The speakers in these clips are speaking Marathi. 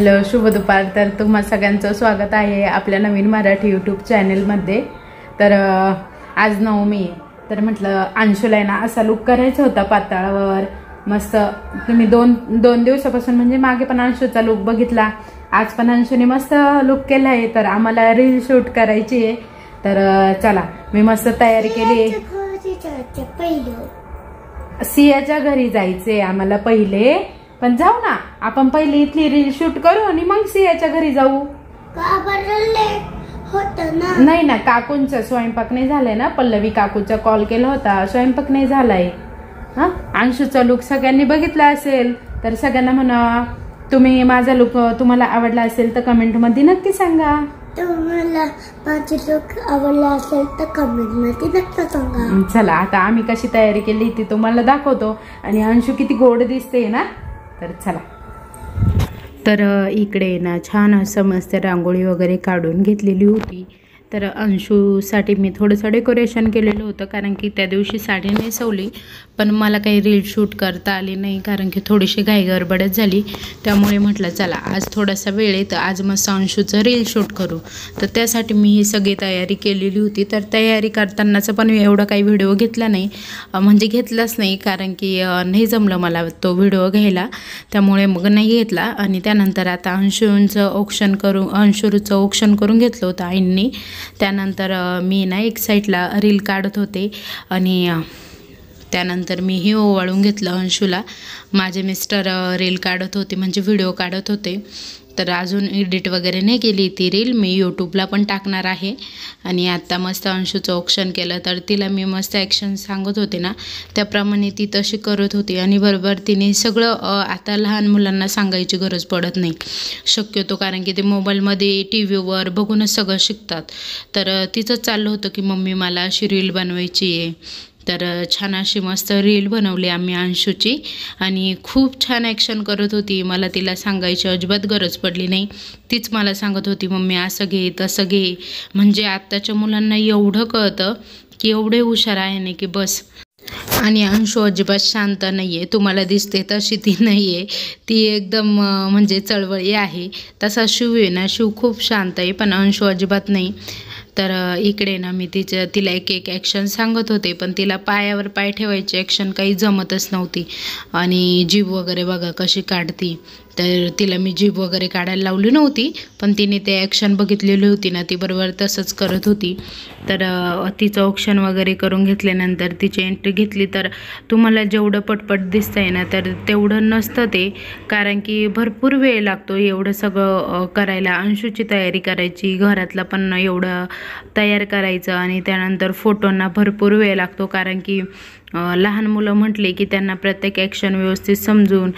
हॅलो, शुभ दुपार। तर तुम्हा सगळ्यांचं स्वागत आहे आपल्या नवीन मराठी यूट्यूब चॅनलमध्ये। तर आज नवमी आहे, तर म्हटलं अंशूला ना असा लुक करायचा होता पातळावर मस्त। तुम्ही दोन दिवसापासून म्हणजे मागे पण अंशूचा लुक बघितला, आज पण अंशूने मस्त लुक केला आहे। तर आम्हाला रील शूट करायची आहे, तर चला मी मस्त तयारी केली। सियाच्या घरी जायचे आम्हाला पहिले, पण जाऊ ना आपण पहिले इथली रील शूट करू आणि मग सियाच्या घरी जाऊ। नाही ना, काकूंचा स्वयंपाक नाही झालाय ना, पल्लवी काकूचा कॉल केला होता, स्वयंपाक नाही झालाय। हा, अंशूचा लुक सगळ्यांनी बघितला असेल तर सगळ्यांना म्हणा तुम्ही माझा लुक तुम्हाला आवडला असेल तर कमेंट मध्ये नक्की सांगा। तुम्हाला माझा लुक आवडला असेल तर कमेंट मध्ये नक्की सांगा। चला आता आम्ही कशी तयारी केली ती तुम्हाला दाखवतो, आणि अंशू किती गोड दिसते ना, तर चला। तर इकडे ना छान असं मस्त रांगोळी वगैरे काढून घेतलेली होती। तर अंशूसाठी मी थोडंसं डेकोरेशन केलेलं होतं, कारण की त्या दिवशी साडी नेसवली पण मला काही रील शूट करता आली नाही, कारण की थोडीशी घाई गडबडच झाली। त्यामुळे म्हटलं चला आज थोडासा वेळ आहे तर आज मस्त अंशूचं रील शूट करू, तर त्यासाठी मी ही सगळी तयारी केलेली होती। तर तयारी करतानाचा पण एवढा काही व्हिडिओ घेतला नाही, म्हणजे घेतलाच नाही, कारण की नाही जमलं मला तो व्हिडिओ घ्यायला, त्यामुळे मग नाही घेतला। आणि त्यानंतर आता अंशूचं औक्षण करून घेतलं होतं आईंनी। त्यानंतर मी ना एक साईडला रील काढत होते आणि त्यानंतर मी हे ओवाळून घेतलं अंशूला। माझे मिस्टर रील काढत होते, म्हणजे व्हिडिओ काढत होते, तर अजून एडिट वगैरे नाही केली ती रील, मी यूट्यूबला पण टाकणार आहे। आणि आत्ता मस्त अंशूचं औक्षण केलं, तर तिला मी मस्त ॲक्शन सांगत होते ना त्याप्रमाणे ती तशी करत होती, आणि बरोबर तिने सगळं आता लहान मुलांना सांगायची गरज पडत नाही शक्यतो, कारण की ते मोबाईलमध्ये टी व्हीवर बघूनच सगळं शिकतात। तर तिचं चाललं होतं की मम्मी मला अशी रील बनवायची आहे, तर छान अशी मस्त रील बनवली आम्ही अंशूची, आणि खूप छान ॲक्शन करत होती। मला तिला सांगायची अजिबात गरज पडली नाही, तीच मला सांगत होती मम्मी असं घे तसं घे। म्हणजे आत्ताच्या मुलांना एवढं कळतं की एवढे हुशार आहे ना की बस। आणि अंशू अजिबात शांत नाही आहे, तुम्हाला दिसते तशी ती नाही आहे, ती एकदम म्हणजे चळवळी आहे। तसा शिव आहे ना, शिव खूप शांत आहे, पण अंशू अजिबात नाही। तर इकडे ना मी तिला एक ॲक्शन सांगत होते, पण तिला पायावर पाय ठेवायची ॲक्शन काही जमतच नव्हती। आणि जीभ वगैरे बघा कशी काढती, तर तिला मी जीभ वगैरे काढायला लावली नव्हती, पण तिने ते ॲक्शन बघितलेली होती ना, ती बरोबर तसंच करत होती। तर तिचं औक्षण वगैरे करून घेतल्यानंतर तिची एंट्री घेतली, तर तुम्हाला जेवढं पटपट दिसतंय ना तर तेवढं नसतं ते, कारण की भरपूर वेळ लागतो एवढं सगळं करायला। अंशूची तयारी करायची, घरातलं पण एवढं तयार करायचं, आणि त्यानंतर फोटोंना भरपूर वेळ लागतो, कारण की लहान मुलं म्हटले की त्यांना प्रत्येक ॲक्शन व्यवस्थित समजून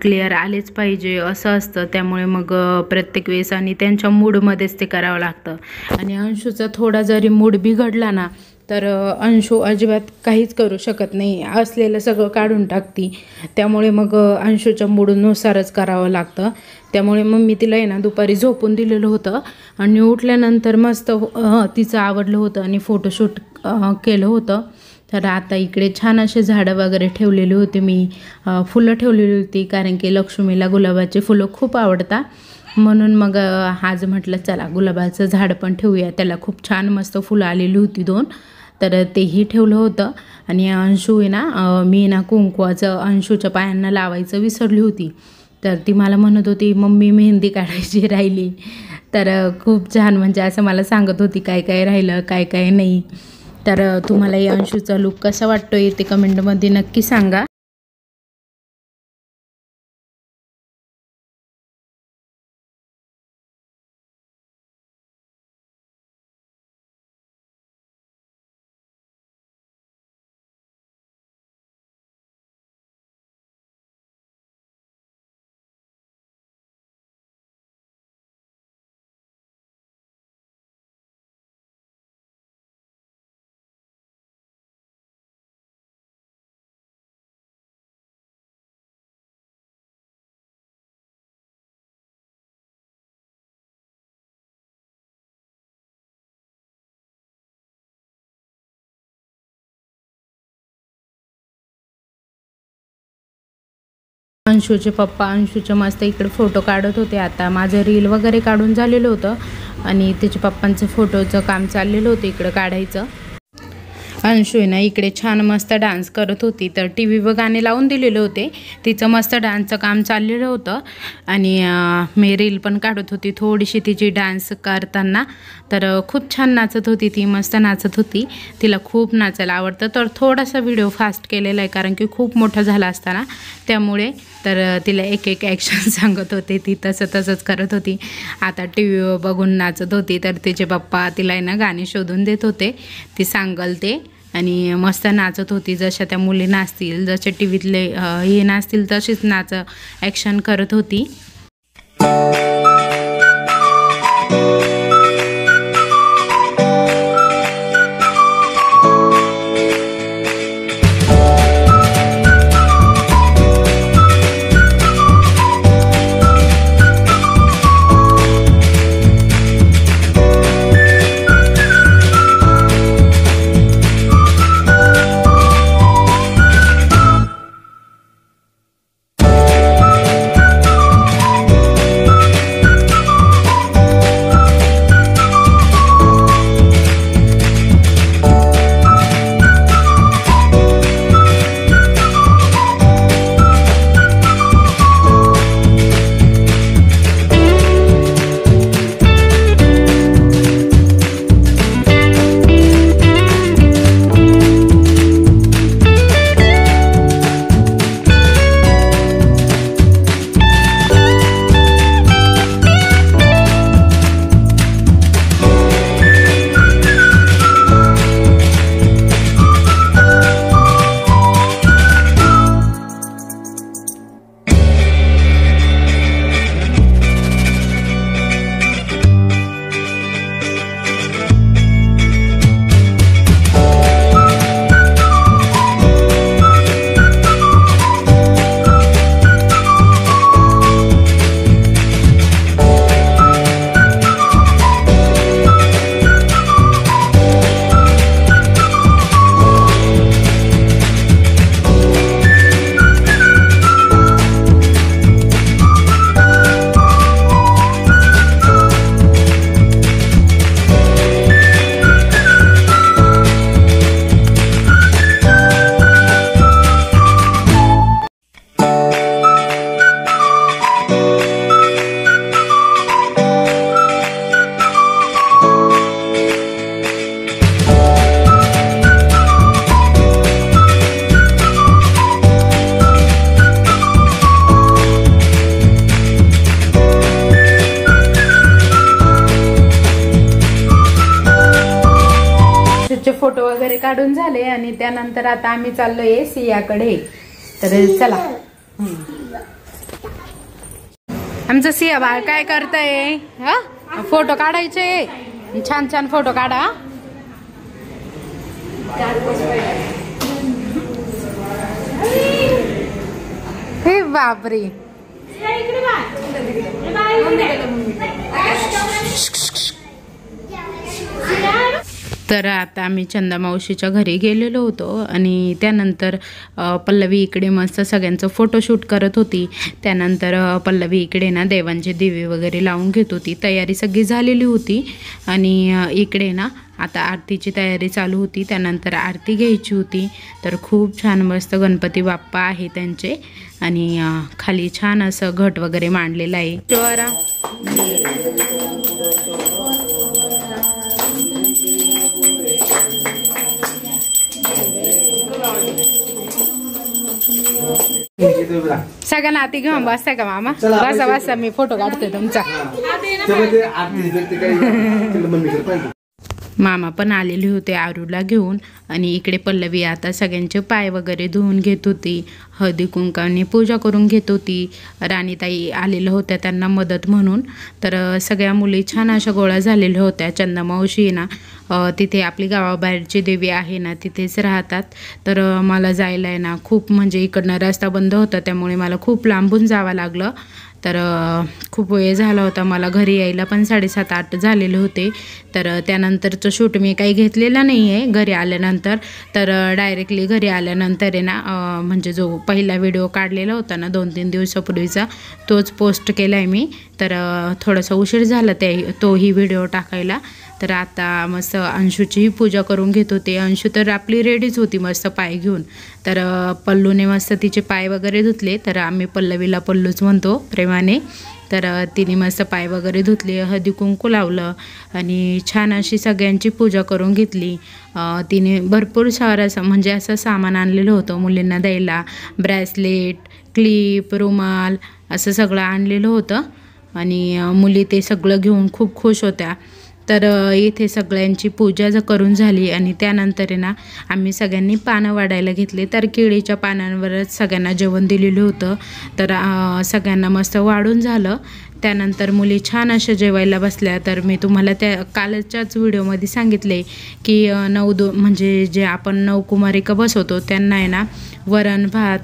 क्लिअर आलेच पाहिजे असं असतं। त्यामुळे मग प्रत्येक वेळेस आणि त्यांच्या मूडमध्येच ते करावं लागतं। आणि अंशूचा थोडा जरी मूड बिघडला ना तर अंशू अजिबात काहीच करू शकत नाही, असलेलं सगळं काढून टाकती। त्यामुळे मग अंशूच्या मूडनुसारच करावं लागतं। त्यामुळे मग मी तिला आहे ना दुपारी झोपून दिलेलं होतं, आणि उठल्यानंतर मस्त तिचं आवडलं होतं आणि फोटोशूट केलं होतं। तर आता इकडे छान असे झाडं वगैरे ठेवलेली होती मी, फुलं ठेवलेली होती, कारण की लक्ष्मीला गुलाबाचे फुलं खूप आवडतात, म्हणून मग आज म्हटलं चला गुलाबाचं झाड पण ठेवूया, त्याला खूप छान मस्त फुलं आलेली होती 2, तर तेही ठेवलं होतं। आणि अंशू आहे ना, मी ना कुंकवाचं अंशूच्या पायांना लावायचं विसरली होती, तर ती मला म्हणत होती मम्मी मेहंदी काढायची राहिली। तर खूप छान म्हणजे असं मला सांगत होती काय काय राहिलं काय काय नाही। तर तुम्हाला या अंशूचा लुक कसा वाटतोय ते कमेंटमध्ये नक्की सांगा। अंशूचे पप्पा अंशूचे मस्त इकडे फोटो काढत होते. आता माझं रील वगैरे काढून झालेलं होतं आणि त्याच्या पप्पांचं फोटोचं काम चाललेलं होतं इकडं काढायचं. अंशू आहे ना इकडे छान मस्त डान्स करत होती. तर टी व्हीवर गाणे लावून दिलेले होते, तिचं मस्त डान्सचं काम चाललेलं होतं आणि मी रील पण काढत होती थोडीशी तिची डान्स करताना. तर खूप छान नाचत होती ती, मस्त नाचत होती. तिला खूप नाचायला आवडतं. तर थोडासा व्हिडिओ फास्ट केलेला आहे कारण की खूप मोठा झाला असताना, त्यामुळे तर तिला एक एक ॲक्शन सांगत होते. ती तसंच करत होती. आता टी व्हीवर बघून नाचत होती. तर तिचे पप्पा तिला आहे ना गाणी शोधून देत होते, ती सांगल ते, आणि मस्त नाचत होती. जशा त्या मुली नाचतील, जसे टी व्हीतले हे नाचतील तशीच ॲक्शन करत होती. फोटो वगैरे काढून झाले आणि त्यानंतर आता आम्ही चाललोय सियाकडे. तर चला, आमचं सिया बाळ काय करतंय? फोटो काढायचे, छान छान फोटो काढा. हे बापरे, तर आता आम्ही चंदा मावशीच्या घरी गेलेलो होतो आणि त्यानंतर पल्लवी इकडे मस्त सगळ्यांचं फोटोशूट करत होती. त्यानंतर पल्लवी इकडे ना देवांचे दिवे वगैरे लावून घेत होती. तयारी सगळी झालेली होती आणि इकडे ना आता आरतीची तयारी चालू होती. त्यानंतर आरती घ्यायची होती. तर खूप छान मस्त गणपती बाप्पा आहे त्यांचे आणि खाली छान असं घट वगैरे मांडलेलं आहे. सगळ्यांना आती घेऊन बसताय का मामा? बसा बसा, मी फोटो काढते तुमचा. मामा पण आलेले होते आरूला घेऊन आणि इकडे पल्लवी आता सगळ्यांचे पाय वगैरे धुवून घेत होती. हळदी कुंकाने पूजा करून घेत होती. राणीताई आलेल्या होत्या त्यांना मदत म्हणून. तर सगळ्या मुली छान अशा गोळा झालेल्या होत्या. चंदा मावशी ना तिथे आपली गावाबाहेरची देवी आहे ना तिथेच राहतात. तर मला जायला आहे ना खूप म्हणजे इकडनं रस्ता बंद होता त्यामुळे मला खूप लांबून जावं लागलं. तर खूप वेळ झाला होता मला घरी यायला, पण 7:30-8 झालेले होते. तर त्यानंतरचं शूट मी काही घेतलेलं नाही आहे घरी आल्यानंतर. तर डायरेक्टली घरी आल्यानंतर आहे ना म्हणजे जो पहिला व्हिडिओ काढलेला होता ना 2-3 दिवसापूर्वीचा, तोच पोस्ट केला आहे मी. तर थोडासा उशीर झाला तोही व्हिडिओ टाकायला. तर आता मस्त अंशूचीही पूजा करून घेत होते. अंशू तर आपली रेडीच होती मस्त पाय घेऊन. तर पल्लूने मस्त तिचे पाय वगैरे धुतले. तर आम्ही पल्लवीला पल्लूच म्हणतो प्रेमाने. तर तिने मस्त पाय वगैरे धुतले, हळदी कुंकू लावलं आणि छान अशी सगळ्यांची पूजा करून घेतली. तिने भरपूर सारं असं म्हणजे असं सामान आणलेलं होतं मुलींना द्यायला. ब्रेसलेट, क्लिप, रुमाल असं सगळं आणलेलं होतं आणि मुली ते सगळं घेऊन खूप खुश होत्या. तर इथे सगळ्यांची पूजा करून झाली आणि त्यानंतर आहे ना आम्ही सगळ्यांनी पानं वाढायला घेतले. तर केळीच्या पानांवरच सगळ्यांना जेवण दिलेलं होतं. तर सगळ्यांना मस्त वाढून झालं. त्यानंतर मुली छान अशा जेवायला बसल्या. तर मी तुम्हाला त्या कालच्याच व्हिडिओमध्ये सांगितले की म्हणजे जे आपण नवकुमारिका बसवतो त्यांना आहे ना वरण भात,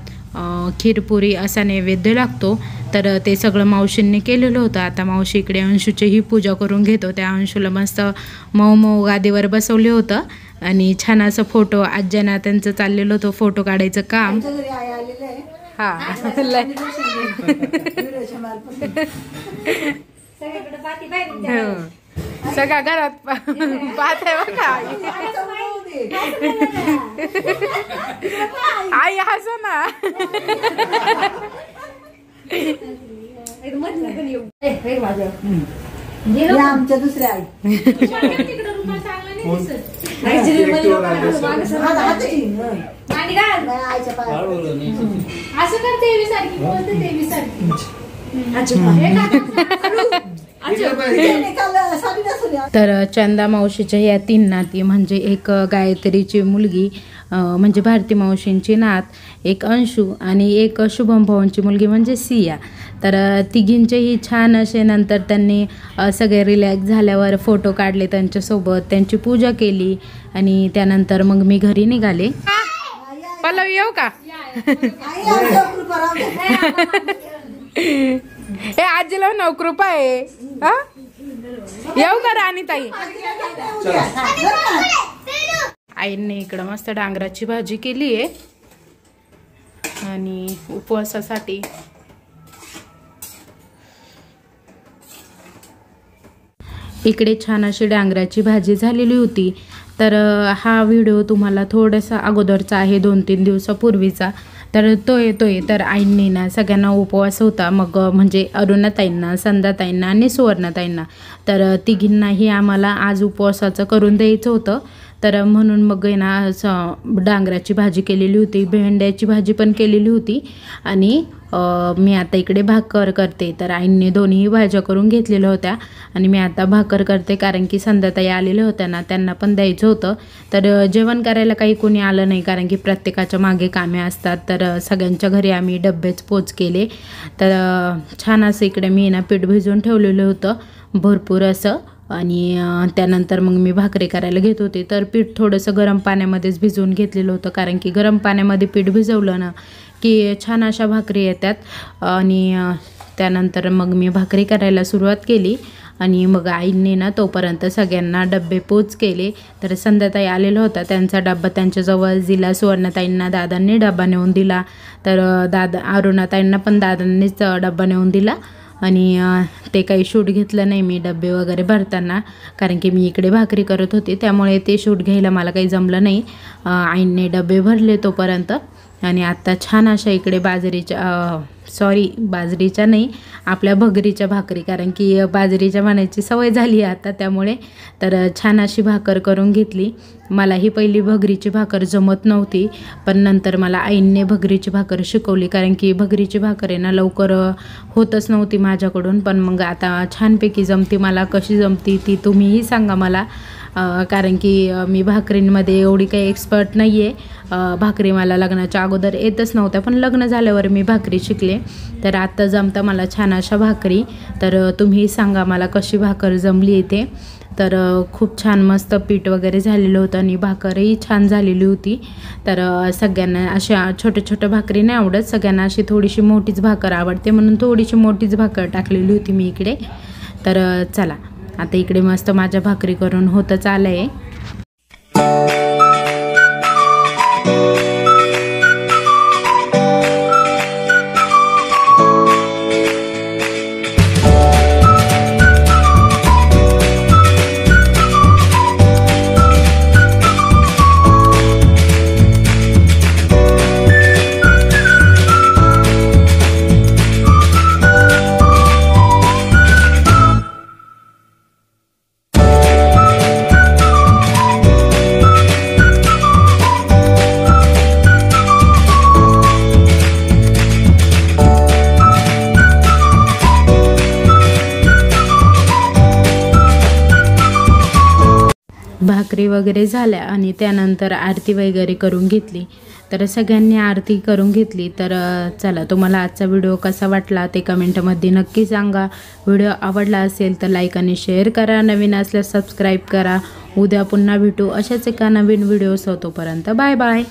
खीरपुरी असा नैवेद्य लागतो. तर ते सगळं मावशींनी केलेलं होतं. आता मावशी इकडे अंशूचीही पूजा करून घेतो. त्या अंशूला मस्त मऊ गादीवर बसवले होतं आणि छान असं फोटो आज्यांना त्यांचं चाललेलं होतं फोटो काढायचं काम. हां सगळ्या घरात पाहत आहे बघा आई हसो ना. आमच्या दुसऱ्या आई असं करते तर चंदा मावशीच्या या 3 नाती म्हणजे एक गायत्रीची मुलगी म्हणजे भारती मावशींची नात, एक अंशू आणि एक शुभम भाऊंची मुलगी म्हणजे सिया. तर तिघींचेही छान असे नंतर त्यांनी सगळे रिलॅक्स झाल्यावर फोटो काढले त्यांच्यासोबत, त्यांची पूजा केली आणि त्यानंतर मग मी घरी निघाले. पल्लव येऊ का? हे आजीला नवकृपा आहे. येऊ का राणीताई? आईने इकडं मस्त डांगराची भाजी केली आहे आणि उपवासासाठी इकडे छान अशी डांगराची भाजी झालेली होती. तर हा व्हिडिओ तुम्हाला थोडासा अगोदरचा आहे 2-3 दिवसापूर्वीचा. तर तो येतोय. तर आईंनी ना सगळ्यांना उपवास होता, मग म्हणजे अरुणाताईंना, संध्याताईंना आणि सुवर्णाताईंना. तर तिघींनाही आम्हाला आज उपवासाचं करून द्यायचं होतं. तर म्हणून मग आहे ना डांगराची भाजी केलेली होती, भेंड्याची भाजी पण केलेली होती आणि मी आता इकडे भाकर करते. तर आईंनी दोन्ही भाज्या करून घेतलेल्या होत्या आणि मी आता भाकर करते कारण की संध्याताई आलेल्या होत्या ना, त्यांना पण द्यायचं होतं. तर जेवण करायला काही कोणी आलं नाही कारण की प्रत्येकाच्या मागे कामे असतात. तर सगळ्यांच्या घरी आम्ही डब्बेच पोच केले. तर छान असं इकडे मी ना पीठ भिजवून ठेवलेलं होतं भरपूर असं आणि त्यानंतर मग मी भाकरी करायला घेत होते. तर पीठ थोडंसं गरम पाण्यामध्येच भिजवून घेतलेलं होतं कारण की गरम पाण्यामध्ये पीठ भिजवलं ना की छान अशा भाकरी येतात. आणि त्यानंतर मग मी भाकरी करायला सुरुवात केली आणि मग आईंनी ना तोपर्यंत सगळ्यांना डब्बे पोच केले. तर संध्याताई आलेला होता, त्यांचा डब्बा त्यांच्याजवळ दिला. सुवर्णाताईंना दादांनी डब्बा नेऊन दिला. तर अरुणाताईंना पण दादांनीच डब्बा नेऊन दिला आणि ते काही शूट घेतलं नाही मी डब्बे वगैरे भरताना कारण की मी इकडे भाकरी करत होते, त्यामुळे ते शूट घ्यायला मला काही जमलं नाही. आईंनी डब्बे भरले तोपर्यंत. आणि आत्ता छान अशा इकडे बाजरीच्या नाही आपल्या भगरीच्या भाकरी, कारण की बाजरीच्या बनायची सवय झाली आहे आता त्यामुळे. तर छान अशी भाकर करून घेतली. मला ही पहिली भगरीची भाकर जमत नव्हती, पण नंतर मला आईंनी भगरीची भाकर शिकवली कारण की भगरीची भाकर आहे ना लवकर होतच नव्हती माझ्याकडून. पण मग आता छानपैकी जमती. मला कशी जमती ती तुम्हीही सांगा मला, कारण की मी भाकरींमध्ये एवढी काही एक्सपर्ट नाही आहे. भाकरी मला लग्नाच्या अगोदर येतच नव्हत्या, पण लग्न झाल्यावर मी भाकरी शिकले. तर आत्ता जमतं मला छान अशा भाकरी. तर तुम्ही सांगा मला कशी भाकर जमली इथे. तर खूप छान मस्त पीठ वगैरे झालेलं होतं आणि भाकरही छान झालेली होती। तर सगळ्यांना अशा छोट्या छोट्या भाकरी नाही आवडत, सगळ्यांना अशी थोडीशी मोठीच भाकर आवडते म्हणून थोडीशी मोठीच भाकर टाकलेली होती मी इकडे। तर चला आता इकडे मस्त माझ्या भाकरी करून होतच आलंय। भाकरी वगैरे झाल्या आणि त्यानंतर आरती वगैरे करून घेतली। तर सगळ्यांनी आरती करून घेतली। तर चला तुम्हाला आजचा व्हिडिओ कसा वाटला ते कमेंटमध्ये नक्की सांगा। व्हिडिओ आवडला असेल तर लाईक आणि शेअर करा, नवीन असल्यास सबस्क्राईब करा। उद्या पुन्हा भेटू अशाच एका नवीन व्हिडिओ तोपर्यंत बाय बाय।